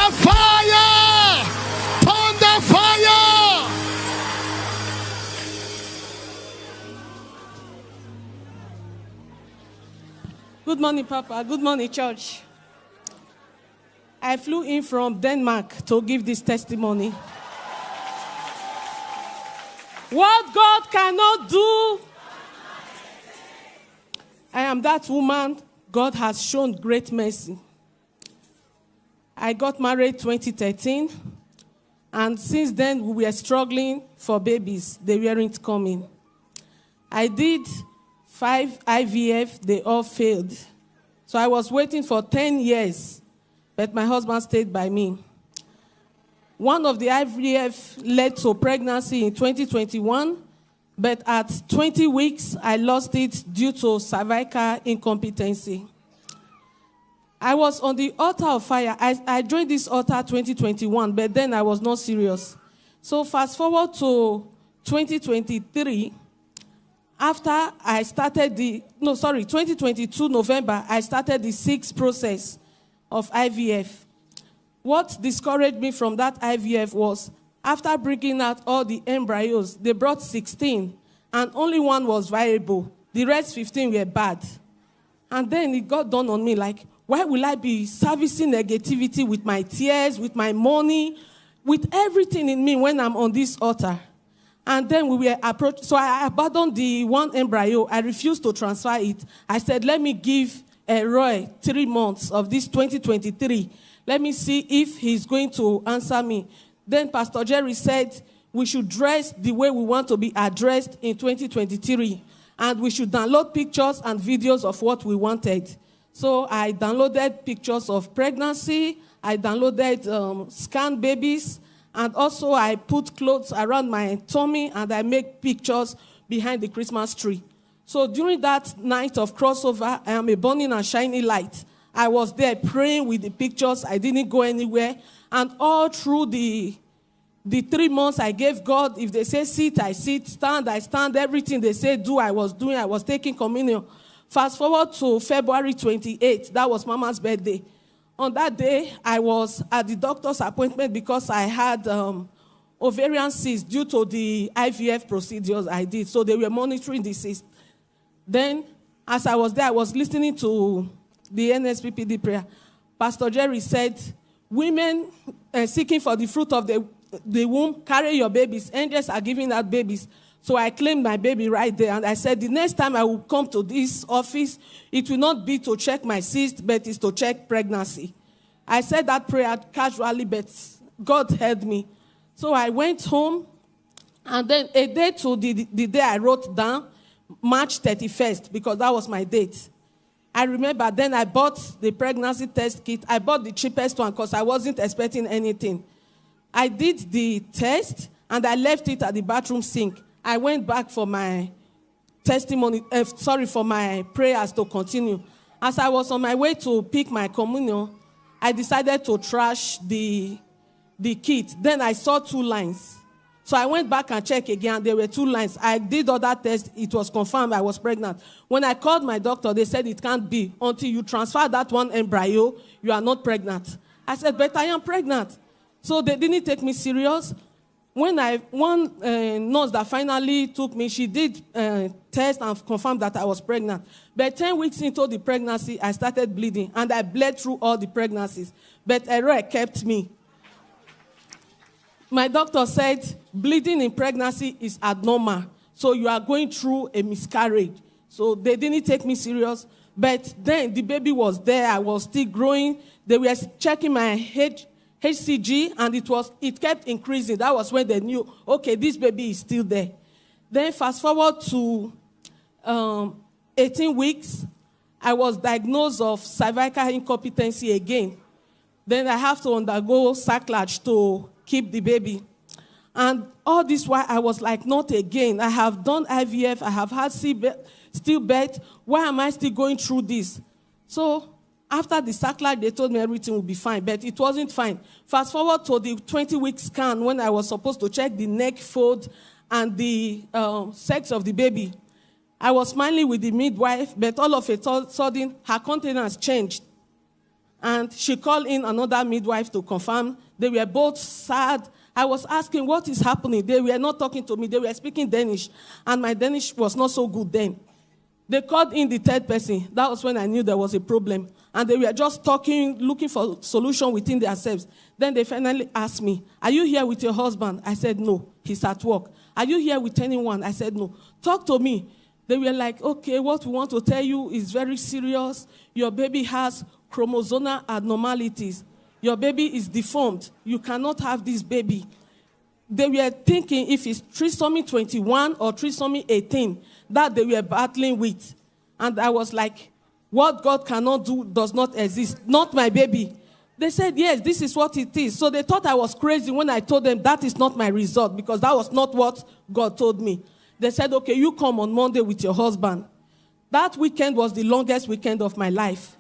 Thunder fire! Thunder fire! Good morning, Papa. Good morning, church. I flew in from Denmark to give this testimony. What God cannot do, I am that woman. God has shown great mercy. I got married 2013, and since then we were struggling for babies. They weren't coming. I did 5 IVF, they all failed. So I was waiting for 10 years, but my husband stayed by me. One of the IVF led to pregnancy in 2021, but at 20 weeks, I lost it due to cervical incompetency. I was on the altar of fire. I joined this altar 2021, but then I was not serious. So fast forward to 2023, after I started 2022 November, I started the 6th process of IVF. What discouraged me from that IVF was, after bringing out all the embryos, they brought 16, and only one was viable. The rest 15 were bad. And then it got done on me, like, why will I be servicing negativity with my tears, with my money, with everything in me when I'm on this altar? And then we were approached. So I abandoned the one embryo. I refused to transfer it. I said, let me give Roy 3 months of this 2023. Let me see if he's going to answer me. Then Pastor Jerry said we should dress the way we want to be addressed in 2023. And we should download pictures and videos of what we wanted. So I downloaded pictures of pregnancy. I downloaded scanned babies. And also I put clothes around my tummy and I make pictures behind the Christmas tree. So during that night of crossover, I am a burning and shining light. I was there praying with the pictures. I didn't go anywhere. And all through the 3 months I gave God, if they say sit, I sit, stand, I stand, everything they say do, I was doing. I was taking communion. Fast forward to February 28th. That was Mama's birthday. On that day, I was at the doctor's appointment because I had ovarian cyst due to the IVF procedures I did. So they were monitoring the cyst. Then, as I was there, I was listening to the NSPPD prayer. Pastor Jerry said, women seeking for the fruit of the womb, carry your babies. Angels are giving out babies. So I claimed my baby right there. And I said, the next time I will come to this office, it will not be to check my cyst, but it's to check pregnancy. I said that prayer casually, but God heard me. So I went home, and then a day to the day I wrote down, March 31st, because that was my date. I remember then I bought the pregnancy test kit. I bought the cheapest one because I wasn't expecting anything. I did the test, and I left it at the bathroom sink. I went back for my for my prayers to continue. As I was on my way to pick my communion, I decided to trash the kit. Then I saw 2 lines. So I went back and checked again. There were 2 lines. I did other tests. It was confirmed I was pregnant. When I called my doctor, they said it can't be. Until you transfer that one embryo, you are not pregnant. I said, but I am pregnant. So they didn't take me serious. When one nurse that finally took me, she did test and confirmed that I was pregnant. But 10 weeks into the pregnancy, I started bleeding, and I bled through all the pregnancies. But Roy kept me. My doctor said, bleeding in pregnancy is abnormal, so you are going through a miscarriage. So they didn't take me serious. But then the baby was there. I was still growing. They were checking my HCG, and it kept increasing. That was when they knew, okay, this baby is still there. Then fast forward to 18 weeks, I was diagnosed of cervical incompetency again. Then I have to undergo sacrilege to keep the baby. And all this while, I was like, not again. I have done IVF. I have had stillbirth. Why am I still going through this? So after the sacrilege, they told me everything would be fine, but it wasn't fine. Fast forward to the 20-week scan when I was supposed to check the neck fold and the sex of the baby. I was smiling with the midwife, but all of a sudden, her countenance changed. And she called in another midwife to confirm. They were both sad. I was asking, what is happening? They were not talking to me. They were speaking Danish. And my Danish was not so good then. They called in the third person. That was when I knew there was a problem. And they were just talking, looking for a solution within themselves. Then they finally asked me, are you here with your husband? I said, no, he's at work. Are you here with anyone? I said, no. Talk to me. They were like, okay, what we want to tell you is very serious. Your baby has chromosomal abnormalities. Your baby is deformed. You cannot have this baby. They were thinking if it's trisomy 21 or trisomy 18 that they were battling with. And I was like, what God cannot do does not exist. Not my baby. They said, yes, this is what it is. So they thought I was crazy when I told them that is not my result because that was not what God told me. They said, okay, you come on Monday with your husband. That weekend was the longest weekend of my life.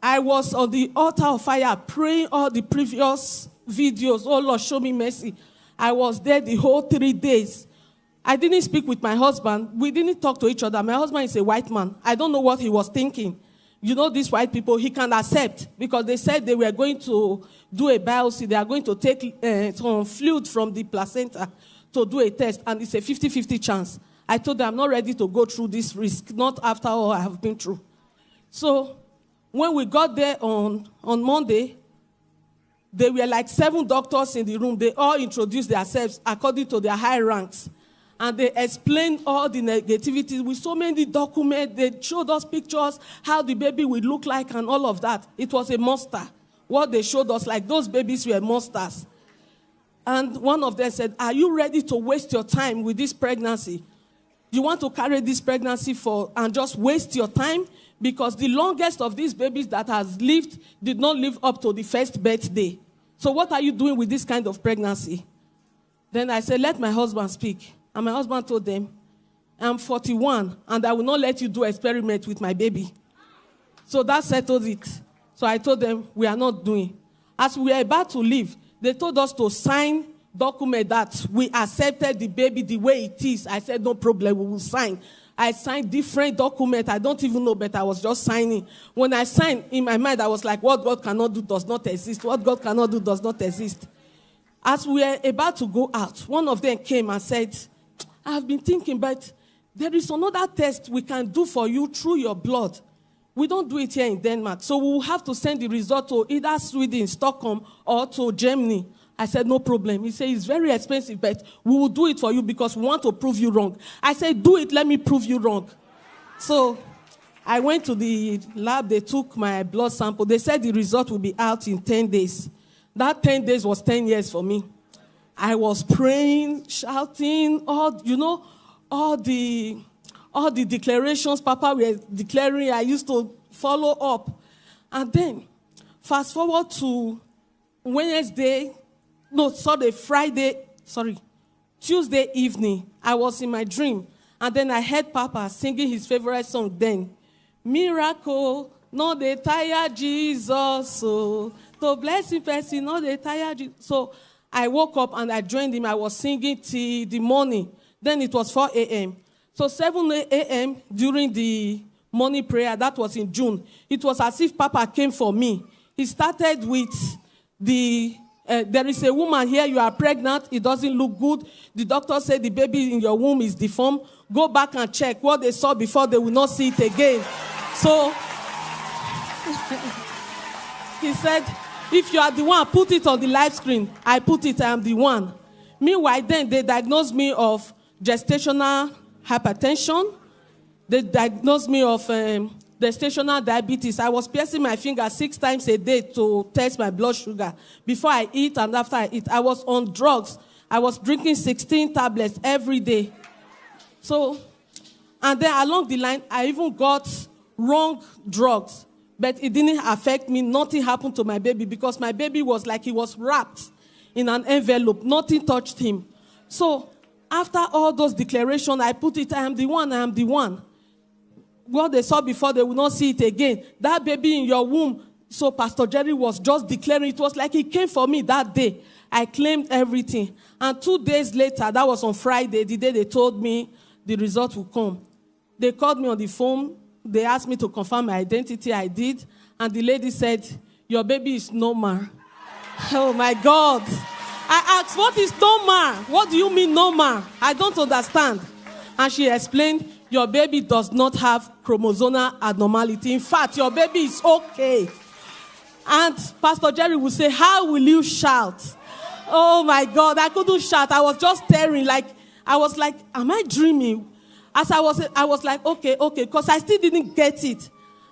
I was on the altar of fire praying all the previous videos. Oh, Lord, show me mercy. I was there the whole 3 days. I didn't speak with my husband. We didn't talk to each other. My husband is a white man. I don't know what he was thinking. You know, these white people, he can accept because they said they were going to do a biopsy. They are going to take some fluid from the placenta to do a test, and it's a 50-50 chance. I told them I'm not ready to go through this risk, not after all I have been through. So when we got there on Monday, there were like 7 doctors in the room. They all introduced themselves according to their high ranks. And they explained all the negativities with so many documents. They showed us pictures, how the baby would look like and all of that. It was a monster. What they showed us, like those babies were monsters. And one of them said, are you ready to waste your time with this pregnancy? You want to carry this pregnancy and just waste your time? Because the longest of these babies that has lived did not live up to the first birthday. So what are you doing with this kind of pregnancy? Then I said, let my husband speak. And my husband told them, I'm 41, and I will not let you do experiment with my baby. So that settled it. So I told them, we are not doing. As we were about to leave, they told us to sign document that we accepted the baby the way it is. I said, no problem, we will sign. I signed different documents. I don't even know, but I was just signing. When I signed, in my mind, I was like, what God cannot do does not exist. What God cannot do does not exist. As we were about to go out, one of them came and said, I have been thinking, but there is another test we can do for you through your blood. We don't do it here in Denmark. So we will have to send the result to either Sweden, Stockholm, or to Germany. I said, no problem. He said, it's very expensive, but we will do it for you because we want to prove you wrong. I said, do it, let me prove you wrong. So I went to the lab. They took my blood sample. They said the result will be out in 10 days. That 10 days was 10 years for me. I was praying, shouting, all the declarations Papa were declaring. I used to follow up. And then, fast forward to Tuesday evening, I was in my dream. And then I heard Papa singing his favorite song then. Miracle, no dey tire Jesus, so to bless him person, no dey tire Jesus. So I woke up and I joined him. I was singing till the morning. Then it was 4 a.m. So 7 a.m. during the morning prayer, that was in June. It was as if Papa came for me. He started with there is a woman here, you are pregnant, it doesn't look good. The doctor said the baby in your womb is deformed. Go back and check. What they saw before, they will not see it again. So he said, if you are the one, put it on the live screen. I put it, I am the one. Meanwhile, then they diagnosed me of gestational hypertension. They diagnosed me of gestational diabetes. I was piercing my finger 6 times a day to test my blood sugar. Before I eat and after I eat, I was on drugs. I was drinking 16 tablets every day. So, and then along the line, I even got wrong drugs. But it didn't affect me. Nothing happened to my baby because my baby was like he was wrapped in an envelope. Nothing touched him. So after all those declarations, I put it, I am the one, I am the one. What they saw before, they will not see it again. That baby in your womb. So Pastor Jerry was just declaring. It was like he came for me that day. I claimed everything. And 2 days later, that was on Friday, the day they told me the result would come. They called me on the phone. They asked me to confirm my identity. I did. And the lady said, your baby is normal. Oh my God. I asked, what is normal? What do you mean normal? I don't understand. And she explained, your baby does not have chromosomal abnormality. In fact, your baby is okay. And Pastor Jerry would say, how will you shout? Oh my God, I couldn't shout. I was just staring I was like, am I dreaming? As I was like, okay, because I still didn't get it.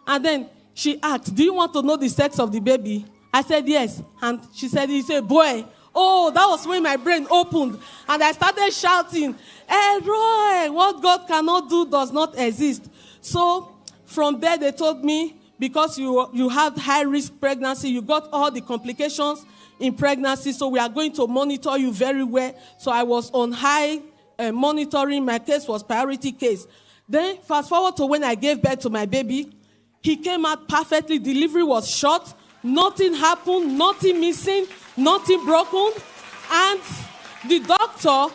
And then she asked, do you want to know the sex of the baby? I said, yes. And she said, it's a boy. Oh, that was when my brain opened. And I started shouting, EL-ROI, what God cannot do does not exist. So from there, they told me, because you had high-risk pregnancy, you got all the complications in pregnancy, so we are going to monitor you very well. So I was on high monitoring. My case was priority case. Then fast forward to when I gave birth to my baby. He came out perfectly. Delivery was short. Nothing happened. Nothing missing. Nothing broken. And the doctor,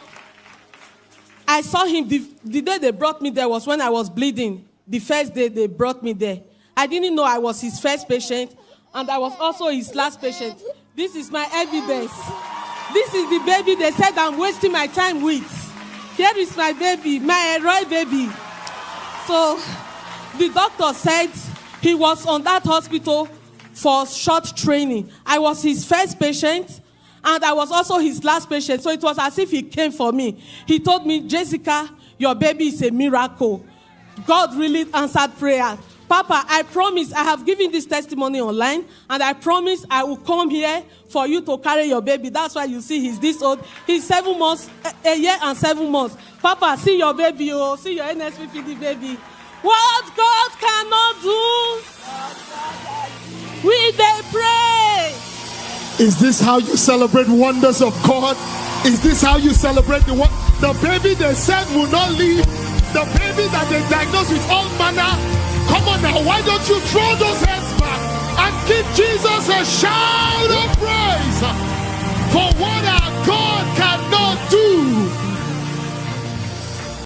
I saw him. The day they brought me there was when I was bleeding. The first day they brought me there. I didn't know I was his first patient. And I was also his last patient. This is my evidence. This is the baby they said I'm wasting my time with. Here is my baby, my EL-ROI baby. So the doctor said he was on that hospital for short training. I was his first patient, and I was also his last patient. So it was as if he came for me. He told me, Jessica, your baby is a miracle. God really answered prayer. Papa, I promise, I have given this testimony online, and I promise I will come here for you to carry your baby. That's why you see he's this old. He's 7 months, a year and 7 months. Papa, see your baby, oh, see your NSPPD baby. What God cannot do, we may pray. Is this how you celebrate wonders of God? Is this how you celebrate the baby they said will not leave? The baby that they diagnosed with all manner. Come on now, why don't you throw those hands back and give Jesus a shout of praise?